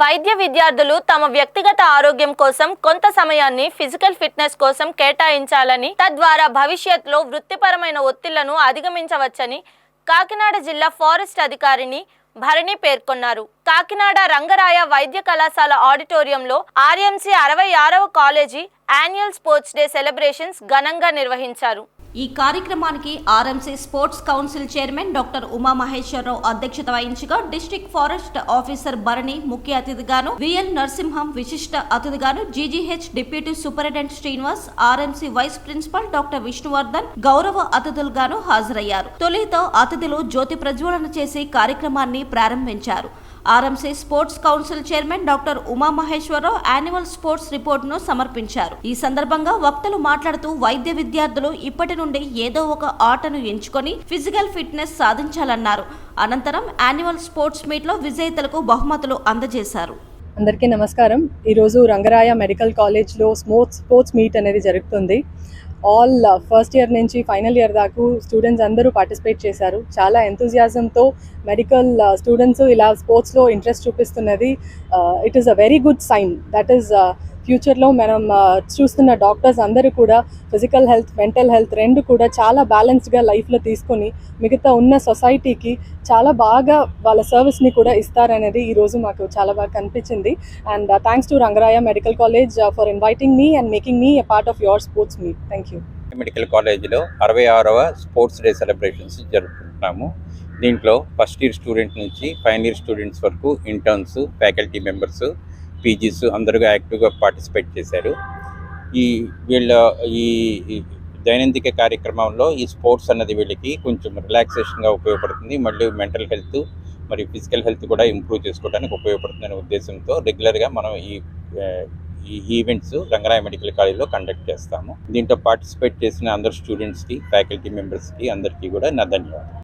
వైద్య విద్యార్థులు తమ వ్యక్తిగత ఆరోగ్యం కోసం కొంత సమయాన్ని ఫిజికల్ ఫిట్నెస్ కోసం కేటాయించాలని, తద్వారా భవిష్యత్తులో వృత్తిపరమైన ఒత్తిళ్లను అధిగమించవచ్చని కాకినాడ జిల్లా ఫారెస్ట్ అధికారిని భరణి పేర్కొన్నారు. కాకినాడ రంగరాయ వైద్య కళాశాల ఆడిటోరియంలో ఆర్ఎంసీ 66వ college annual sports day celebrations ఘనంగా నిర్వహించారు. ఈ కార్యక్రమానికి RMC sports council chairman doctor Uma Maheswararao అధ్యక్షత వహించగా డిస్ట్రిక్ట్ ఫారెస్ట్ ఆఫీసర్ భరణి ముఖ్య అతిథిగాను, విఎల్ నరసింహం విశిష్ట అతిథిగాను, GGH deputy superintendent Srinivas, RMC vice principal doctor Vishnuvardhan గౌరవ అతిథులుగాను హాజరయ్యారు. తొలితో అతిథులు జ్యోతి ప్రజ్వలన చేసి కార్యక్రమాన్ని ప్రారంభించారు. RMC sports council chairman doctor Uma Maheswararao annual sports రిపోర్టును సమర్పించారు. ఈ సందర్భంగా వక్తలు మాట్లాడుతూ వైద్య విద్యార్థులు ఇప్పటి నుండి ఏదో ఒక ఆటను ఎంచుకొని ఫిజికల్ ఫిట్నెస్ సాధించాలన్నారు. అనంతరం యాన్యువల్ స్పోర్ట్స్ మీట్ లో విజేతలకు బహుమతులు అందజేశారు. అందరికీ నమస్కారం. ఈరోజు రంగరాయ మెడికల్ కాలేజ్లో స్పోర్ట్స్ మీట్ అనేది జరుగుతుంది. ఆల్ ఫస్ట్ ఇయర్ నుంచి ఫైనల్ ఇయర్ దాకా స్టూడెంట్స్ అందరూ పార్టిసిపేట్ చేశారు. చాలా ఎంతూజియాజంతో మెడికల్ స్టూడెంట్స్ ఇలా స్పోర్ట్స్లో ఇంట్రెస్ట్ చూపిస్తున్నది it is a very good sign. That is ఫ్యూచర్లో మనం చూస్తున్న డాక్టర్స్ అందరూ కూడా ఫిజికల్ హెల్త్, మెంటల్ హెల్త్ రెండు కూడా చాలా బ్యాలెన్స్డ్గా లైఫ్లో తీసుకొని మిగతా ఉన్న సొసైటీకి చాలా బాగా వాళ్ళ సర్వీస్ని కూడా ఇస్తారనేది ఈరోజు మాకు చాలా బాగా కనిపించింది. And thanks to Rangaraya medical college for inviting me and making me a part of your sports meet. Thank you. Medical కాలేజీలో 66వ స్పోర్ట్స్ డే సెలబ్రేషన్స్ జరుపుకుంటున్నాము. దీంట్లో ఫస్ట్ ఇయర్ స్టూడెంట్ నుంచి ఫైనల్ ఇయర్ స్టూడెంట్స్ వరకు ఇంటర్న్స్, ఫ్యాకల్టీ మెంబర్స్, పీజీస్ అందరూ యాక్టివ్గా participate చేశారు. ఈ దైనందిక కార్యక్రమంలో ఈ స్పోర్ట్స్ అన్నది వీళ్ళకి కొంచెం రిలాక్సేషన్గా ఉపయోగపడుతుంది. మళ్ళీ మెంటల్ హెల్త్ మరియు ఫిజికల్ హెల్త్ కూడా ఇంప్రూవ్ చేసుకోవడానికి ఉపయోగపడుతుందనే ఉద్దేశంతో రెగ్యులర్గా మనం ఈ ఈవెంట్స్ రంగరాయ మెడికల్ కాలేజ్లో కండక్ట్ చేస్తాము. దీంట్లో పార్టిసిపేట్ చేసిన అందరు స్టూడెంట్స్కి, ఫ్యాకల్టీ మెంబర్స్కి అందరికీ కూడా నా ధన్యవాదాలు.